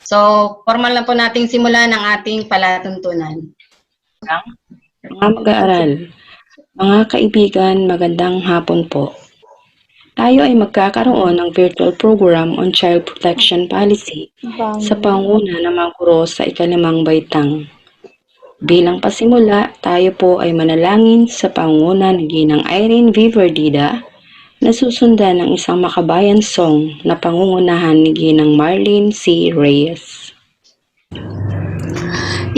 So, formal na po nating simulan ang ating palatuntunan. Mga mag-aaral, mga kaibigan, magandang hapon po. Tayo ay magkakaroon ng virtual program on Child Protection Policy sa pangunguna ng mga guro sa ika-5 baitang. Bilang pasimula, tayo po ay manalangin sa pangunguna ng Ginang Irene V. Verdida na susundan ng isang makabayan song na pangungunahan ni Ginang Marlene C. Reyes.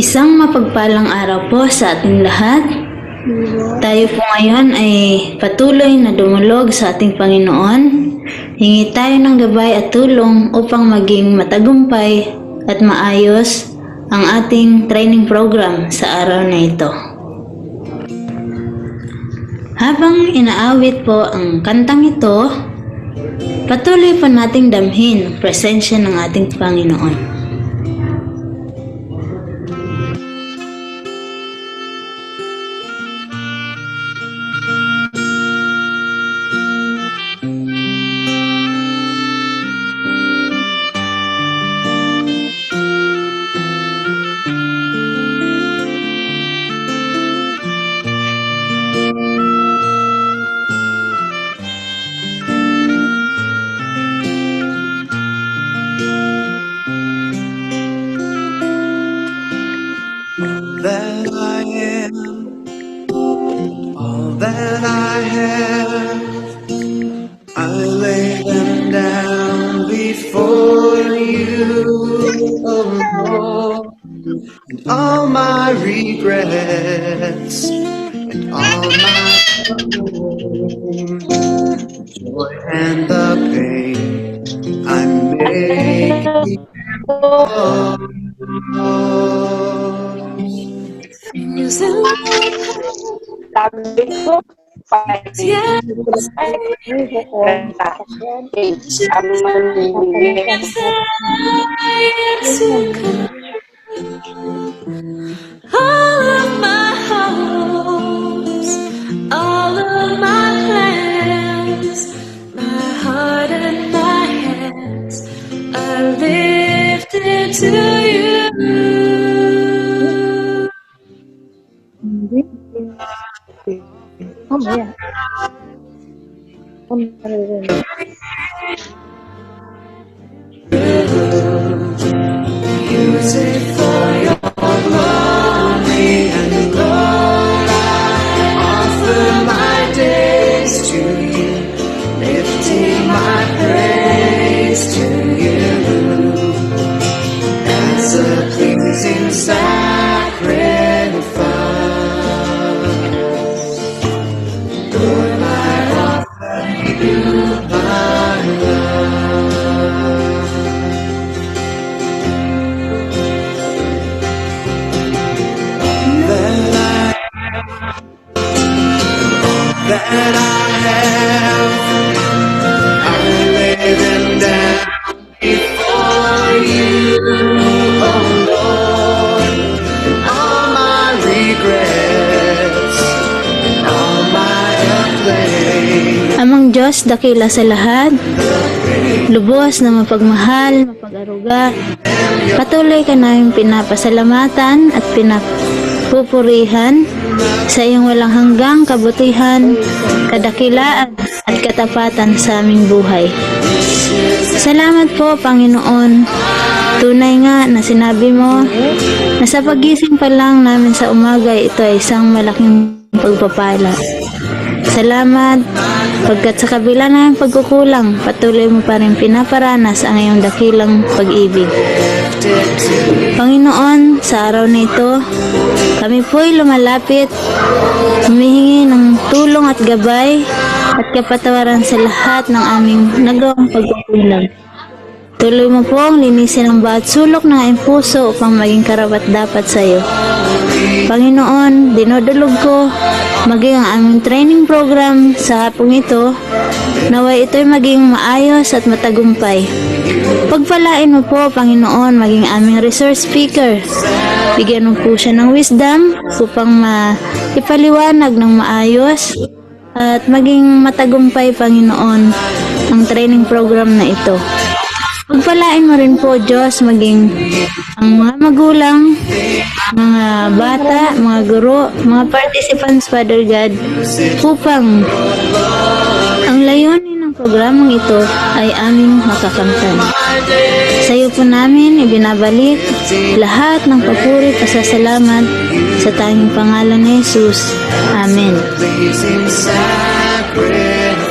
Isang mapagpalang araw po sa ating lahat. Tayo po ngayon ay patuloy na dumulog sa ating Panginoon. Hingi tayo ng gabay at tulong upang maging matagumpay at maayos ang ating training program sa araw na ito. Habang inaawit po ang kantang ito, patuloy po nating damhin ang presensya ng ating Panginoon. That I am, all that I have, I lay them down before you, oh Lord, and all my regrets, and all my joy and the pain I'm making. Sabi ko, all of my hopes, all of my plans, my heart and my hands are lifted to you. Use it for your glory, and Lord, I offer my days to you, lifting my praise to you as a pleasing sacrifice. Lord, I offer you my love. That I have, I lay them down before you, oh Lord, and all my regrets, and all my complaints. Amang Diyos, dakila sa lahat, lubos na mapagmahal, mapag-aruga, patuloy ka namin pinapasalamatan at pinapupurihan sa iyong walang hanggang kabutihan, kadakilaan at katapatan sa aming buhay. Salamat po, Panginoon. Tunay nga na sinabi mo na sa pagising pa lang namin sa umaga, ito ay isang malaking pagpapala. Salamat, pagkat sa kabila ng pagkukulang, patuloy mo pa rin pinaparanas ang iyong dakilang pag-ibig. Panginoon, sa araw na ito, kami po'y lumalapit, humihingi ng tulong at gabay at kapatawaran sa lahat ng aming nagawang pagkukulang. Tuloy mo pong linisin ang bawat sulok ng aming puso upang maging karapat-dapat sa iyo. Panginoon, dinudulog ko maging ang aming training program sa hapong ito, naway ito'y maging maayos at matagumpay. Pagpalain mo po, Panginoon, maging aming resource speaker. Bigyan mo po siya ng wisdom upang ipaliwanag ng maayos at maging matagumpay, Panginoon, ang training program na ito. Pagpalain mo rin po, Diyos, maging ang mga magulang, mga bata, mga guro, mga participants, Father God, upang ang layunin ng programang ito ay aming makakamtan. Sa iyo po namin ibinabalik lahat ng papuri, pasasalamat sa tanging pangalan ni Jesus. Amen. Pleasing sacrifice.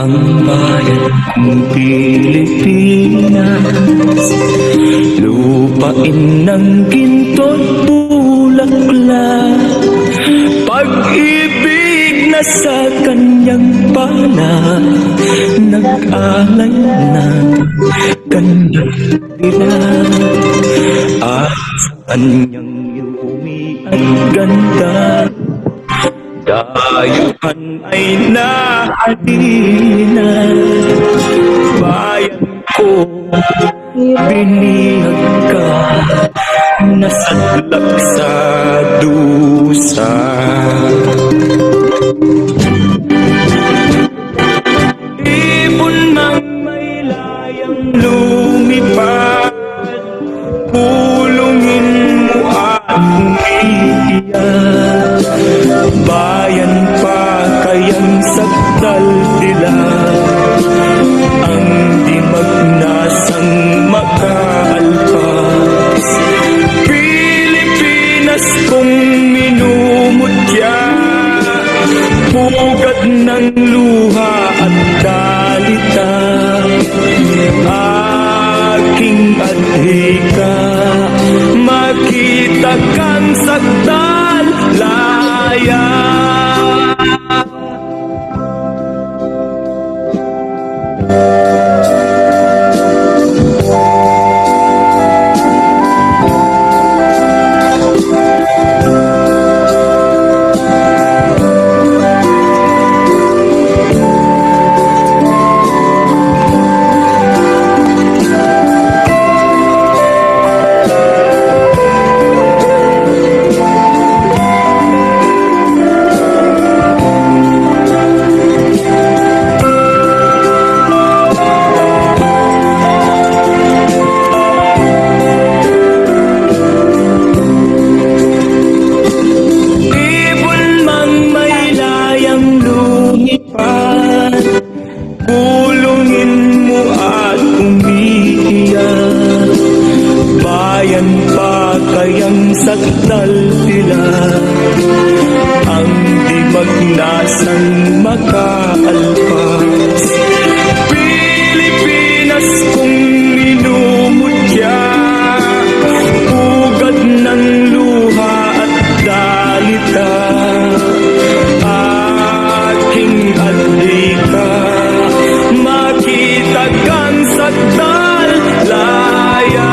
Ang bayan kong Pilipinas, lupain ng ginto't bulaklak, pag-ibig na sa kanyang pala, nag-alay ng kanyang dilag, at sa kanyang yumi at ganda, dayuhan ay nahalina. Bayan ko, binihag ka, nasadlak sa dusa. Ibon mang may layang lumipad, pulungin mo at umiiyak. Bayan pa kayang sakdal nila, ang di magnasang makaalpas. Pilipinas kong minumutya, pugad ng luha at dalita, aking adhika, makita kang sakdal laya. Pulungin mo at umiiyak, bayan pa kayang sakdal nila, ang di magnasang makaalpas. Pilipinas kong minumutya, pugad ng luha at dalita, aking adhika, makita kang sakdal laya.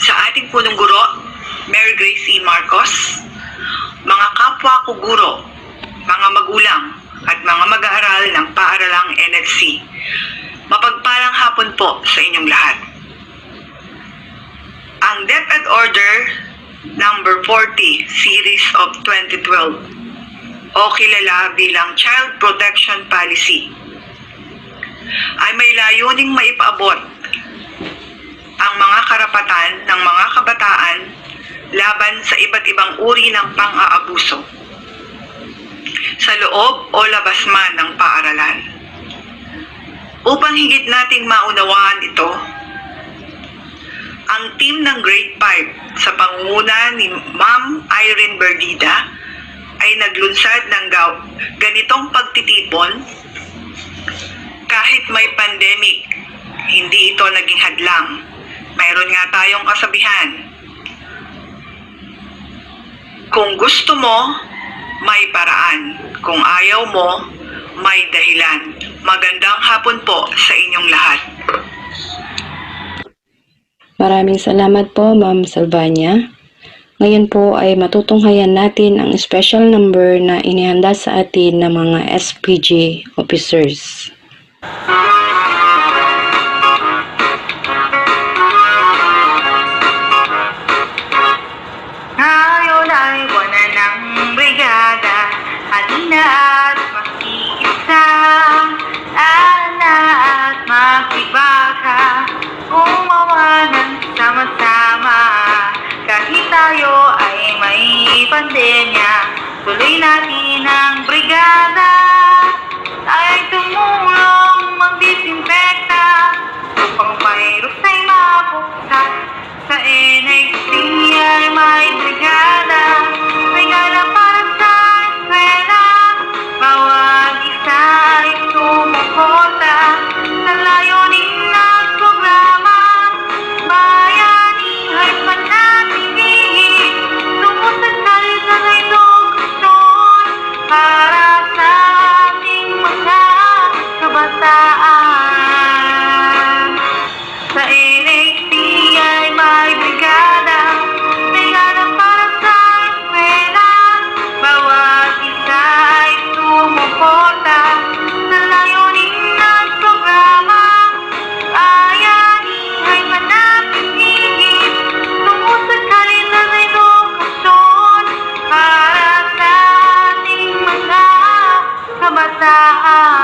Sa ating punong guro, Mary Grace C. Marcos, mga kapwa ko guro, mga magulang, at mga mag-aaral ng paaralang NFC, mapagpalang hapon po sa inyong lahat. Ang DepEd Order number 40 Series of 2012 o kilala bilang Child Protection Policy ay may layuning maipaabot ang mga karapatan ng mga kabataan laban sa iba't ibang uri ng pang-aabuso sa loob o labas man ng paaralan. Upang higit nating maunawaan ito, ang team ng Grade 5 sa pangunguna ni Ma'am Irene Berdida ay naglunsad ng ganitong pagtitipon, kahit may pandemic, hindi ito naging hadlang. Mayroon nga tayong kasabihan. Kung gusto mo, may paraan. Kung ayaw mo, may dahilan. Magandang hapon po sa inyong lahat. Maraming salamat po, Ma'am Salvania. Ngayon po ay matutunghayan natin ang special number na inihanda sa atin ng mga SPG officers. Ngayon ay buwan ng brigada, halina at makiisa, ala at makibaka, umawa ng sama-sama. Kahit tayo ay may pandemya, tuloy natin ang brigada. Tayo'y tumulong magdisinfekta, upang virus ay mapuksan. Sa NXT ay may brigada, brigada para sa eskwela. Bawat isa ay sumuporta sa layunin ng programa. Bayani ay panatilihin, lumusad sa lisan ay edukasyon para sa ating mga kabataan. Sa NXT ay may brigada, brigada para sa eskwela. Bawat isa ay sumuporta sa layunin ng programa. Bayani ay manatilihin, lumusad sa lisan ng edukasyon para sa ating mga kabataan.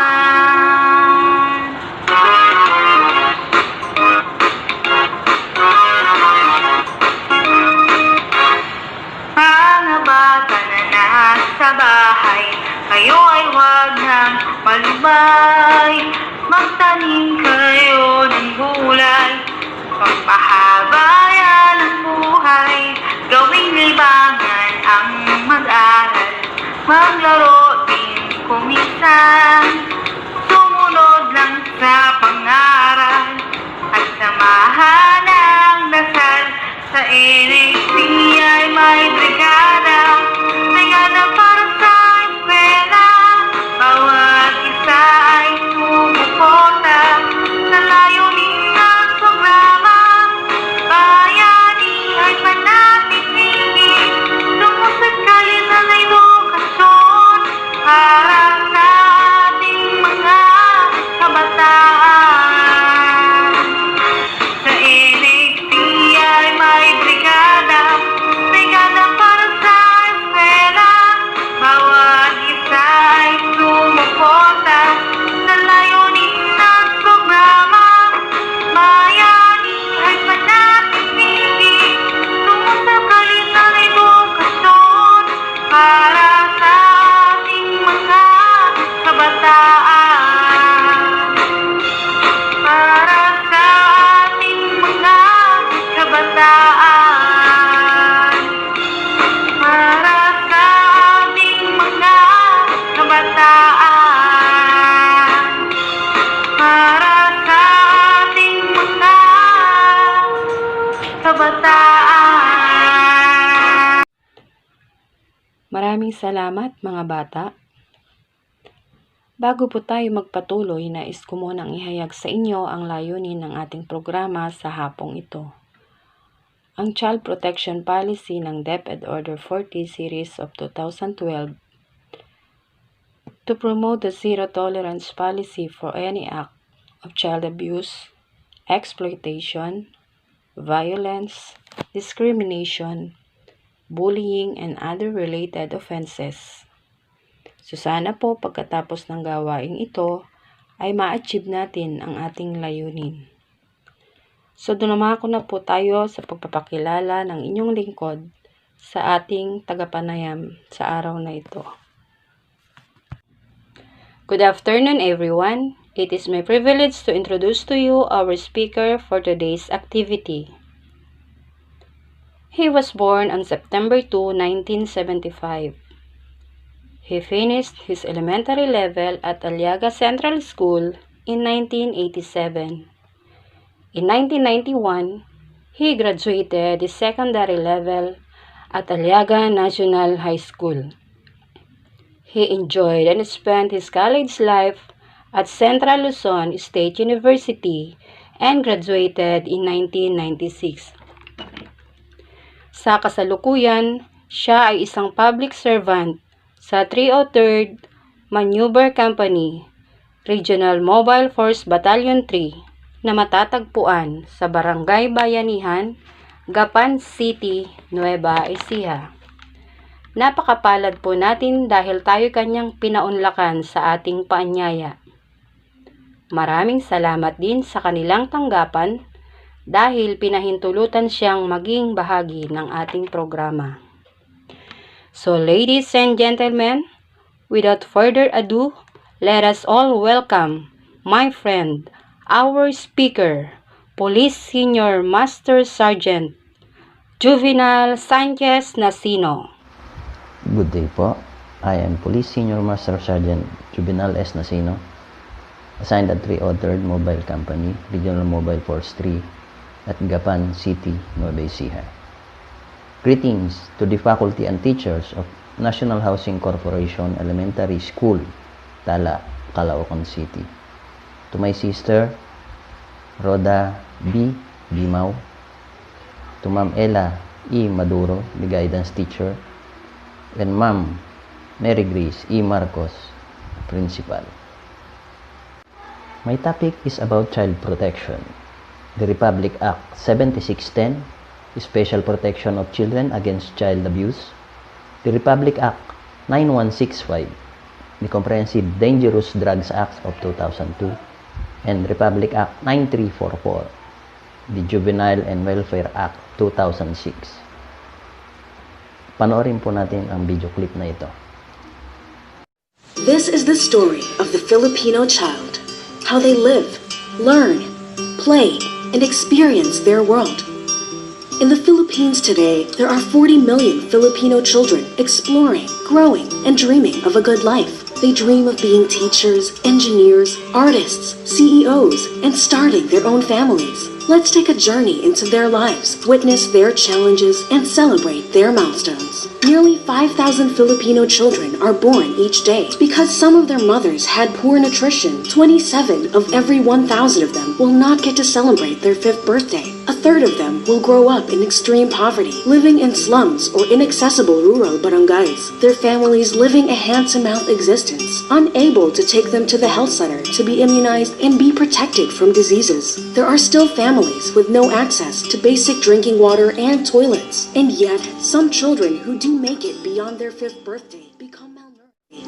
Mga bata na nasa bahay, kayo ay huwag nang malubay. Magtanim kayo ng gulay, pagpahaba yan ang buhay. Gawing libangan ang mag-aral, maglaro din kuminsan. Sumunod lang sa pangaral, at samahan ang dasal. Sa NXT ay may brigada, brigada para sa eskwela. Bawat isa ay sumuporta sa layunin ng programa. Bayani ay panatilihin, lumusad sa lisan ng edukasyon para sa ating mga kabataan. Sa NXT ay may brigada, brigada para sa eskwela. Bawat isa ay sumuporta sa layunin ng programa. Bayani ay panatilihin, lumusad sa lisan ng edukasyon para sa ating mga kabataan. Para sa ating mga kabataan. Para sa ating mga kabataan. Para sa ating mga kabataan. Maraming salamat mga bata. Bago po tayo magpatuloy, nais ko munang ihayag sa inyo ang layunin ng ating programa sa hapong ito. Ang Child Protection Policy ng DepEd Order 40 Series of 2012 to promote the zero tolerance policy for any act of child abuse, exploitation, violence, discrimination, bullying, and other related offenses. So sana po pagkatapos ng gawain ito ay ma-achieve natin ang ating layunin. So dumako na po tayo sa pagpapakilala ng inyong lingkod sa ating tagapanayam sa araw na ito. Good afternoon everyone. It is my privilege to introduce to you our speaker for today's activity. He was born on September 2, 1975. He finished his elementary level at Aliaga Central School in 1987. In 1991, he graduated his secondary level at Aliaga National High School. He enjoyed and spent his college life at Central Luzon State University and graduated in 1996. Sa kasalukuyan, siya ay isang public servant sa 303rd Maneuver Company, Regional Mobile Force Battalion 3 na matatagpuan sa Barangay Bayanihan, Gapan City, Nueva Ecija. Napakapalad po natin dahil tayo kanyang pinaunlakan sa ating paanyaya. Maraming salamat din sa kanilang tanggapan dahil pinahintulutan siyang maging bahagi ng ating programa. So ladies and gentlemen, without further ado, let us all welcome my friend, our speaker, Police Senior Master Sergeant Juvenal Sanchez Nasino. Good day po. I am Police Senior Master Sergeant Juvenal S. Nasino, assigned at 303rd Mobile Company, Regional Mobile Force 3 at Gapan City, Nueva Ecija. Greetings to the faculty and teachers of National Housing Corporation Elementary School, Tala, Caloocan City. To my sister, Roda B. Bimaw. To Ma'am Ella E. Maduro, the guidance teacher. And Ma'am Mary Grace E. Marcos, principal. My topic is about child protection. The Republic Act 7610, Special Protection of Children Against Child Abuse. The Republic Act 9165, the Comprehensive Dangerous Drugs Act of 2002. And Republic Act 9344, the Juvenile and Welfare Act 2006. Panoorin po natin ang video clip na ito. This is the story of the Filipino child, how they live, learn, play, and experience their world. In the Philippines today, there are 40 million Filipino children exploring, growing, and dreaming of a good life. They dream of being teachers, engineers, artists, CEOs, and starting their own families. Let's take a journey into their lives, witness their challenges, and celebrate their milestones. Nearly 5,000 Filipino children are born each day. Because some of their mothers had poor nutrition, 27 of every 1,000 of them will not get to celebrate their 5th birthday. A third of them will grow up in extreme poverty, living in slums or inaccessible rural barangays, their families living a hand-to-mouth existence, unable to take them to the health center to be immunized and be protected from diseases. There are still families with no access to basic drinking water and toilets, and yet some children who do make it beyond their 5th birthday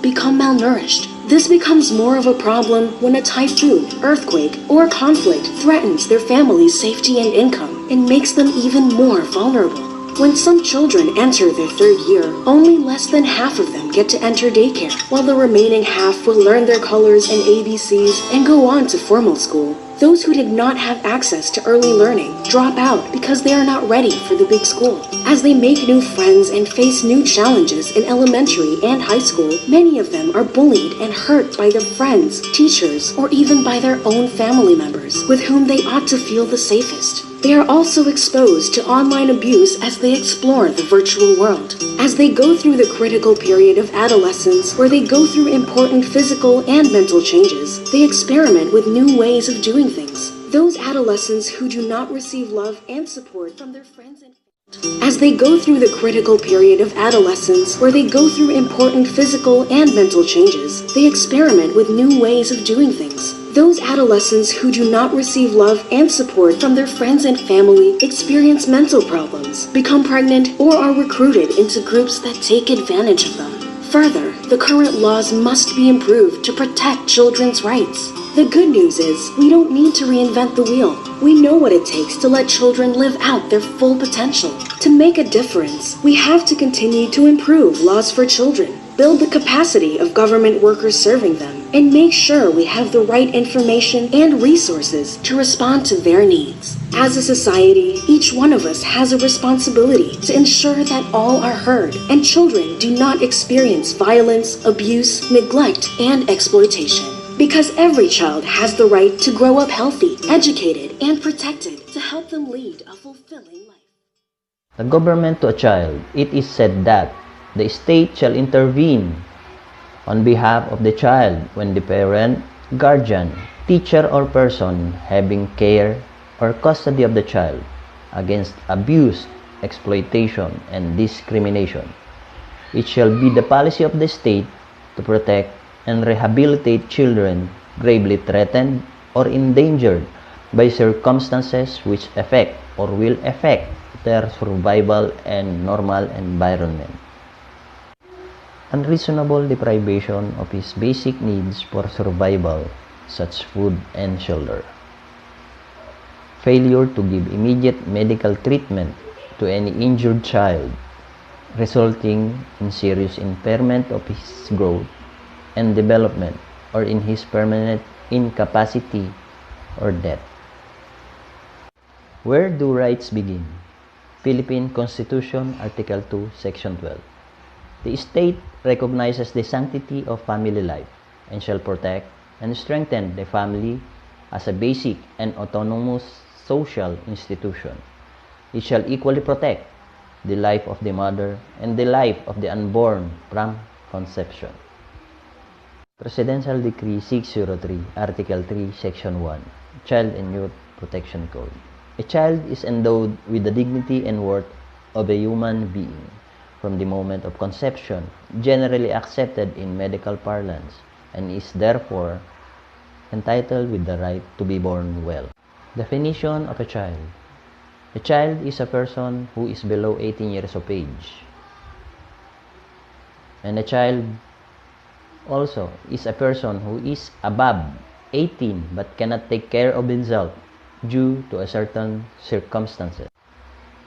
become malnourished. This becomes more of a problem when a typhoon, earthquake, or conflict threatens their family's safety and income and makes them even more vulnerable. When some children enter their 3rd year, only less than half of them get to enter daycare, while the remaining half will learn their colors and ABCs and go on to formal school. Those who did not have access to early learning drop out because they are not ready for the big school. As they make new friends and face new challenges in elementary and high school, many of them are bullied and hurt by their friends, teachers, or even by their own family members, with whom they ought to feel the safest. They are also exposed to online abuse as they explore the virtual world. As they go through the critical period of adolescence, where they go through important physical and mental changes, they experiment with new ways of doing things. Those adolescents who do not receive love and support from their friends and as they go through the critical period of adolescence, where they go through important physical and mental changes, they experiment with new ways of doing things. Those adolescents who do not receive love and support from their friends and family experience mental problems, become pregnant, or are recruited into groups that take advantage of them. Further, the current laws must be improved to protect children's rights. The good news is, we don't need to reinvent the wheel. We know what it takes to let children live out their full potential. To make a difference, we have to continue to improve laws for children, build the capacity of government workers serving them, and make sure we have the right information and resources to respond to their needs. As a society, each one of us has a responsibility to ensure that all are heard and children do not experience violence, abuse, neglect, and exploitation. Because every child has the right to grow up healthy, educated, and protected to help them lead a fulfilling life. The government to a child, it is said that the state shall intervene on behalf of the child when the parent, guardian, teacher, or person having care or custody of the child against abuse, exploitation, and discrimination. It shall be the policy of the state to protect and rehabilitate children gravely threatened or endangered by circumstances which affect or will affect their survival and normal environment. Unreasonable deprivation of his basic needs for survival, such food and shelter. Failure to give immediate medical treatment to any injured child, resulting in serious impairment of his growth and development or in his permanent incapacity or death. Where do rights begin? Philippine Constitution, Article 2, Section 12. The state recognizes the sanctity of family life and shall protect and strengthen the family as a basic and autonomous social institution. It shall equally protect the life of the mother and the life of the unborn from conception. Presidential Decree 603, Article 3, Section 1, Child and Youth Protection Code. A child is endowed with the dignity and worth of a human being from the moment of conception, generally accepted in medical parlance, and is therefore entitled with the right to be born well. Definition of a child. A child is a person who is below 18 years of age. And a child also is a person who is above 18 but cannot take care of himself due to a certain circumstances.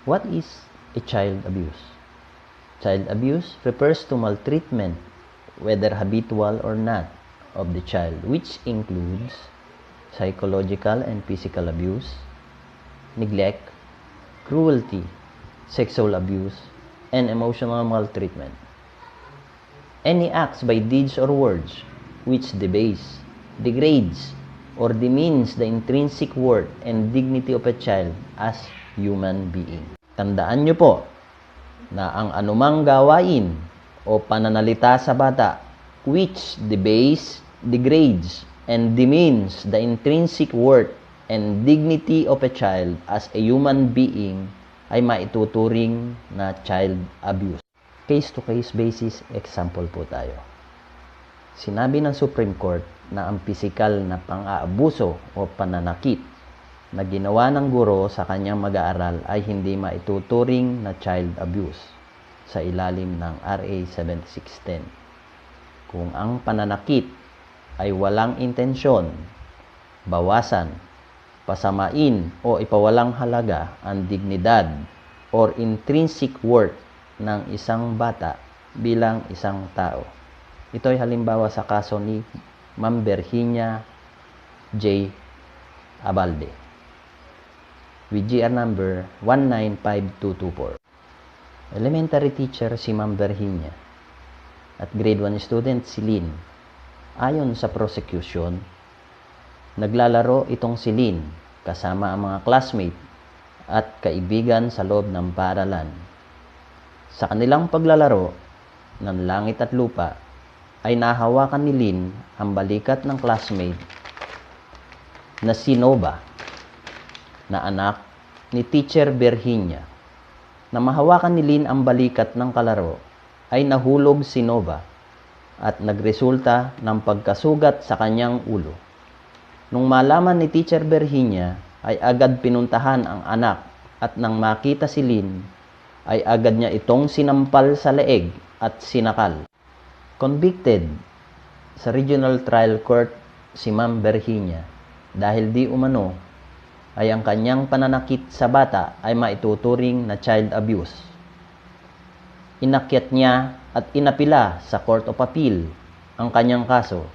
What is a child abuse? Child abuse refers to maltreatment, whether habitual or not, of the child, which includes psychological and physical abuse, neglect, cruelty, sexual abuse, and emotional maltreatment. Any acts by deeds or words which debase, degrades, or demeans the intrinsic worth and dignity of a child as human being. Tandaan nyo po na ang anumang gawain o pananalita sa bata which debase, degrades, and demeans the intrinsic worth and dignity of a child as a human being ay maituturing na child abuse. Case-to-case basis example po tayo. Sinabi ng Supreme Court na ang pisikal na pang-aabuso o pananakit na ginawa ng guro sa kanyang mag-aaral ay hindi maituturing na child abuse sa ilalim ng RA 7610. Kung ang pananakit ay walang intensyon, bawasan, pasamain o ipawalang halaga ang dignidad or intrinsic worth ng isang bata bilang isang tao. Ito ay halimbawa sa kaso ni Ma'am Virginia J. Abalde with GR number 195224. Elementary teacher si Ma'am Virginia at grade 1 student si Lynn. Ayon sa prosecution, naglalaro itong si Lynn kasama ang mga classmate at kaibigan sa loob ng paaralan. Sa kanilang paglalaro ng langit at lupa, ay nahawakan ni Lynn ang balikat ng classmate na si Nova, na anak ni Teacher Virginia. Na mahawakan ni Lynn ang balikat ng kalaro, ay nahulog si Nova at nagresulta ng pagkasugat sa kanyang ulo. Nung malaman ni Teacher Virginia, ay agad pinuntahan ang anak at nang makita si Lynn, ay agad niya itong sinampal sa leeg at sinakal. Convicted sa Regional Trial Court si Ma'am Virginia dahil di umano ay ang kanyang pananakit sa bata ay maituturing na child abuse. Inakyat niya at inapila sa Court of Appeal ang kanyang kaso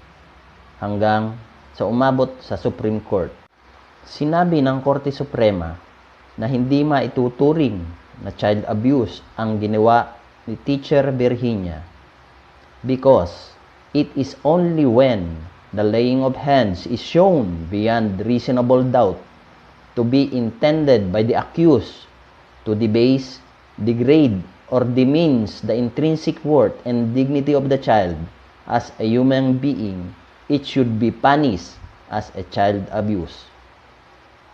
hanggang sa umabot sa Supreme Court. Sinabi ng Korte Suprema na hindi maituturing na child abuse ang ginawa ni Teacher Virginia because it is only when the laying of hands is shown beyond reasonable doubt to be intended by the accused to debase, degrade, or demeans the intrinsic worth and dignity of the child as a human being, it should be punished as a child abuse.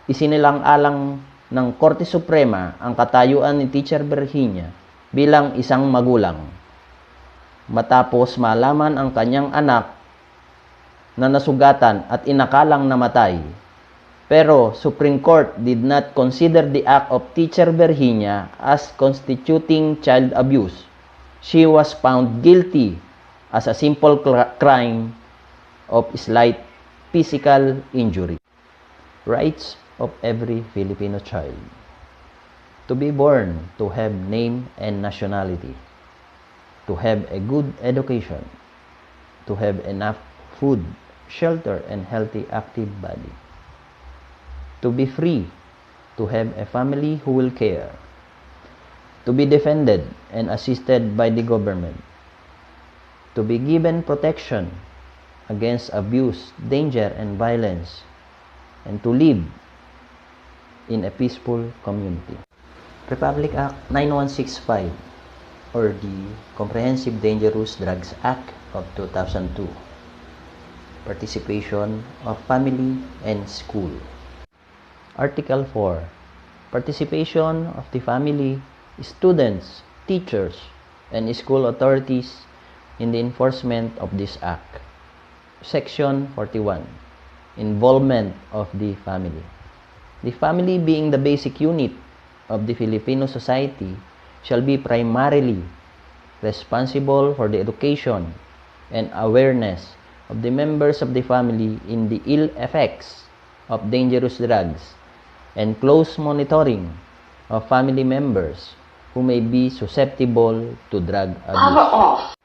Isinilang-alang ng Korte Suprema ang katayuan ni Teacher Virginia bilang isang magulang. Matapos malaman ang kanyang anak na nasugatan at inakalang namatay. Pero Supreme Court did not consider the act of Teacher Virginia as constituting child abuse. She was found guilty as a simple crime of slight physical injury. Rights of every Filipino child. To be born, to have name and nationality, to have a good education, to have enough food, shelter, and healthy active body. To be free, to have a family who will care, to be defended and assisted by the government, to be given protection against abuse, danger, and violence, and to live in a peaceful community. Republic Act 9165, or the Comprehensive Dangerous Drugs Act of 2002. Participation of family and school. Article 4. Participation of the family, students, teachers, and school authorities in the enforcement of this act. Section 41. Involvement of the family. The family, being the basic unit of the Filipino society, shall be primarily responsible for the education and awareness of the members of the family in the ill effects of dangerous drugs and close monitoring of family members who may be susceptible to drug abuse.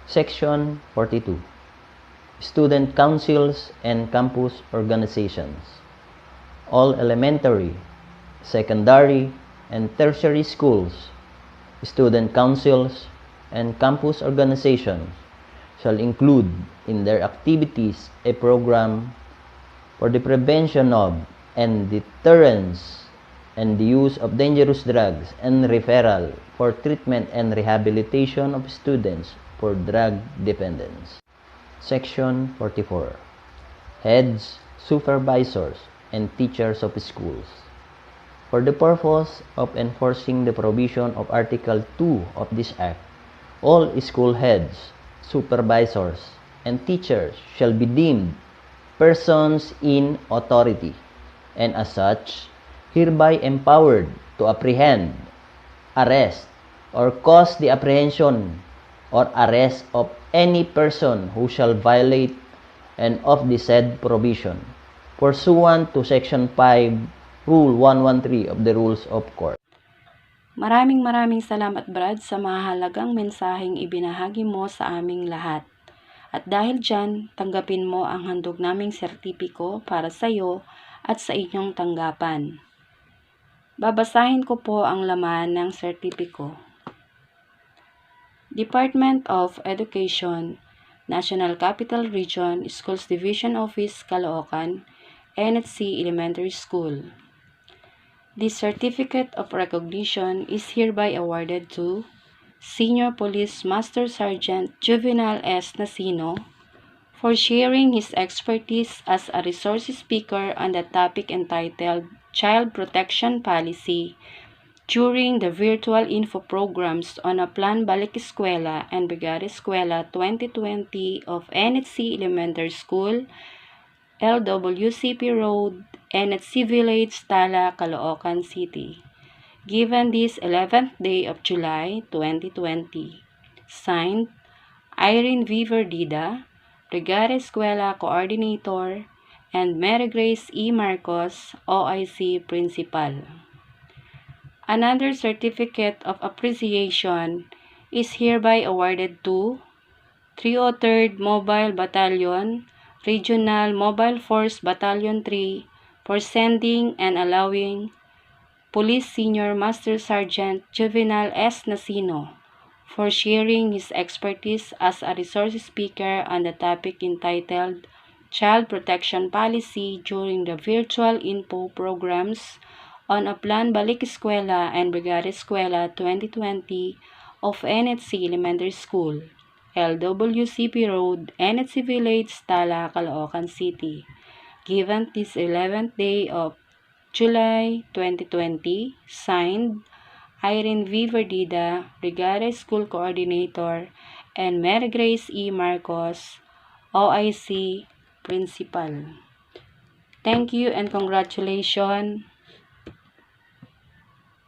Section 42. Student councils and campus organizations. All elementary, secondary, and tertiary schools, student councils, and campus organizations shall include in their activities a program for the prevention of and deterrence and the use of dangerous drugs and referral for treatment and rehabilitation of students for drug dependence. Section 44. Heads, supervisors, and teachers of schools. For the purpose of enforcing the provision of Article 2 of this Act, all school heads, supervisors, and teachers shall be deemed persons in authority, and as such, hereby empowered to apprehend, arrest, or cause the apprehension or arrest of any person who shall violate and of the said provision, pursuant to Section 5, Rule 113 of the Rules of Court. Maraming salamat, Brad, sa mahalagang mensaheng ibinahagi mo sa aming lahat. At dahil dyan, tanggapin mo ang handog naming sertipiko para sa iyo at sa inyong tanggapan. Babasahin ko po ang laman ng sertipiko. Department of Education, National Capital Region, Schools Division Office, Caloocan, NHC Elementary School. This certificate of recognition is hereby awarded to Senior Police Master Sergeant Juvenal S. Nasino for sharing his expertise as a resource speaker on the topic entitled Child Protection Policy during the virtual info programs on a Plan Balik Eskwela and Brigada Eskwela 2020 of NHC Elementary School, LWCP Road, NHC Village, Tala, Caloocan City. Given this 11th day of July 2020. Signed, Irene V. Verdida, Brigada Eskwela Coordinator, and Mary Grace E. Marcos, OIC Principal. Another certificate of appreciation is hereby awarded to 303rd Mobile Battalion, Regional Mobile Force Battalion 3 for sending and allowing Police Senior Master Sergeant Juvenal S. Nasino for sharing his expertise as a resource speaker on the topic entitled Child Protection Policy during the virtual info programs on Aplan Balik Eskwela and Brigada Eskwela 2020 of NHC Elementary School, LWCP Road, NHC Village, Tala, Caloocan City, given this 11th day of July 2020, signed Irene V. Verdida, Brigada School Coordinator, and Mary Grace E. Marcos, OIC Principal. Thank you and congratulations.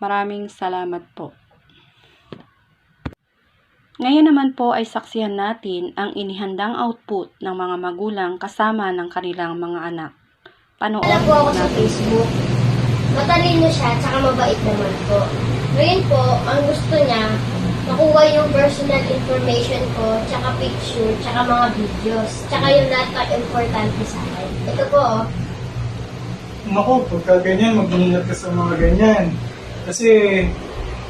Maraming salamat po. Ngayon naman po ay saksihan natin ang inihandang output ng mga magulang kasama ng kanilang mga anak. Panoorin Wala po ako sa natin. Facebook. Matalino siya, tsaka mabait naman po. Ngayon po, ang gusto niya, makuha yung personal information ko, tsaka picture, tsaka mga videos, tsaka yung lahat na importante sa akin. Ito po, oh. Naku, pagka ganyan, mag-ingat ka sa mga ganyan. Kasi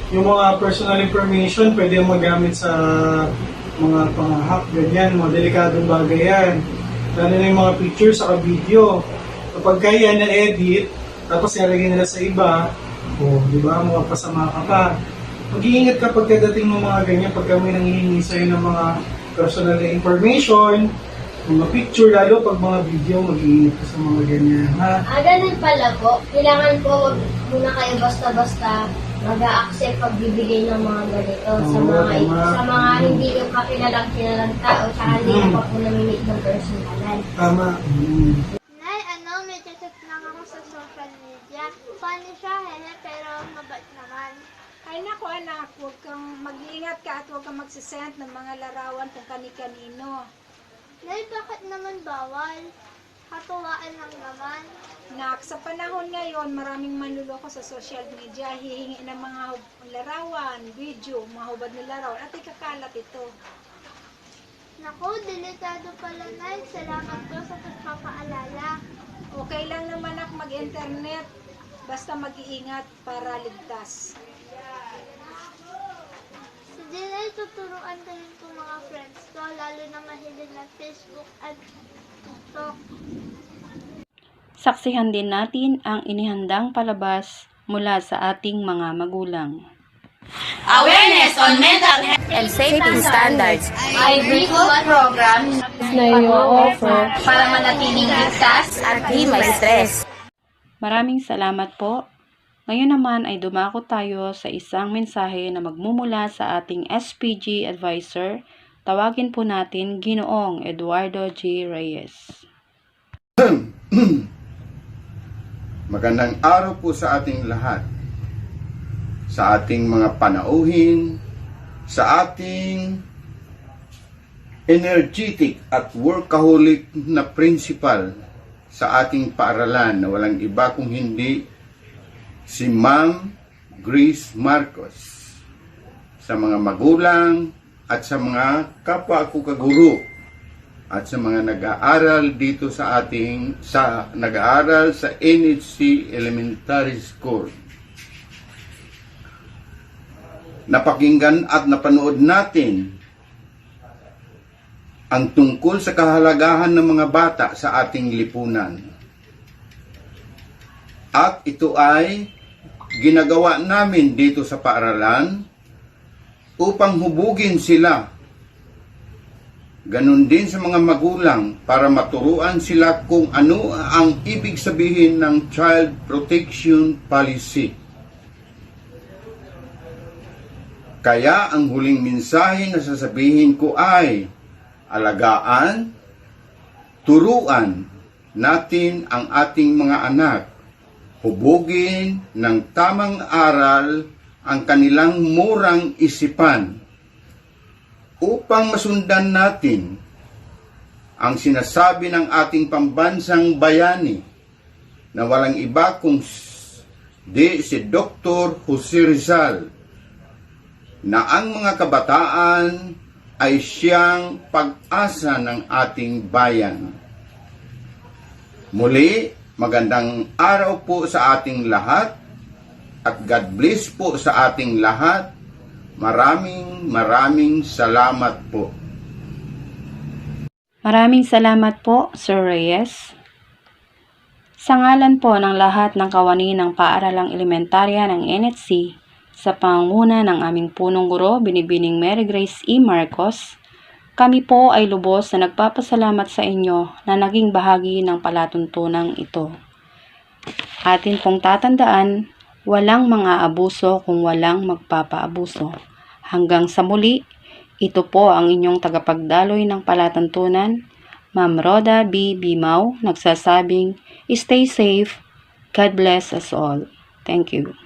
yung mga personal information pwede magamit sa mga pang-hack, ganyan, mga delikadong bagay yan. Lalo na yung mga pictures sa video. Kapag kaya na-edit, tapos nilagay nila sa iba, di ba, mga pasama ka pa. Mag-iingat ka pagkadating ng mga ganyan, pagka may nanghihingi sa'yo ng mga personal information, mga picture, lalo pag mga video, mag-iingat ka sa mga ganyan, ha? Ganun pala po. Kailangan po wag muna kayo basta-basta mag-a-accept pagbibigay ng mga ganito sa mga hindi yung kakilalang tao, tsaka hindi yung pa po namimit ng personalan. Tama. Nay, may chat lang ako sa social media. Funny siya, pero mabait naman. Ay naku anak, huwag kang mag-iingat ka at huwag kang magsisend ng mga larawan kung kani-kanino. Nay, bakit naman bawal? Katuwaan lang naman. Nak, sa panahon ngayon, maraming manluloko sa social media, hihingi ng mga larawan, video, mga hubad na larawan, at ikakalat ito. Naku, delikado pala, Nay. Salamat po sa pagpapaalala. Okay lang naman ako mag-internet, basta mag-iingat para ligtas. Sige, Nay, tuturuan ko rin po mga friends ko, lalo na mahilig na Facebook at TikTok. Saksihan din natin ang inihandang palabas mula sa ating mga magulang. Awareness on mental health and safety standards ay briefing programs na i-offer para manatiling ligtas at di may stress. Maraming salamat po. Ngayon naman ay dumako tayo sa isang mensahe na magmumula sa ating SPG advisor. Tawagin po natin Ginoong Eduardo G. Reyes. Magandang araw po sa ating lahat, sa ating mga panauhin, sa ating energetic at workaholic na principal sa ating paaralan na walang iba kung hindi si Ma'am Grace Marcos, sa mga magulang at sa mga kapwa ko kaguro, at sa mga nag-aaral dito sa nag-aaral sa NHC Elementary School. Napakinggan at napanood natin ang tungkol sa kahalagahan ng mga bata sa ating lipunan. At ito ay ginagawa namin dito sa paaralan upang hubugin sila. Ganon din sa mga magulang para maturuan sila kung ano ang ibig sabihin ng Child Protection Policy. Kaya ang huling mensahe na sasabihin ko ay alagaan, turuan natin ang ating mga anak, hubugin ng tamang aral ang kanilang murang isipan, upang masundan natin ang sinasabi ng ating pambansang bayani na walang iba kung di si Dr. Jose Rizal, na ang mga kabataan ay siyang pag-asa ng ating bayan. Muli, magandang araw po sa ating lahat at God bless po sa ating lahat. Maraming salamat po. Maraming salamat po, Sir Reyes. Sa ngalan po ng lahat ng kawani ng paaralang elementarya ng NHC, sa pangunguna ng aming punong guro, Binibining Mary Grace E. Marcos, kami po ay lubos na nagpapasalamat sa inyo na naging bahagi ng palatuntunang ito. Atin pong tatandaan, walang mga abuso kung walang magpapaabuso. Hanggang sa muli, ito po ang inyong tagapagdaloy ng palatuntunan, Ma'am Rhoda B. Bimao, nagsasabing, stay safe, God bless us all. Thank you.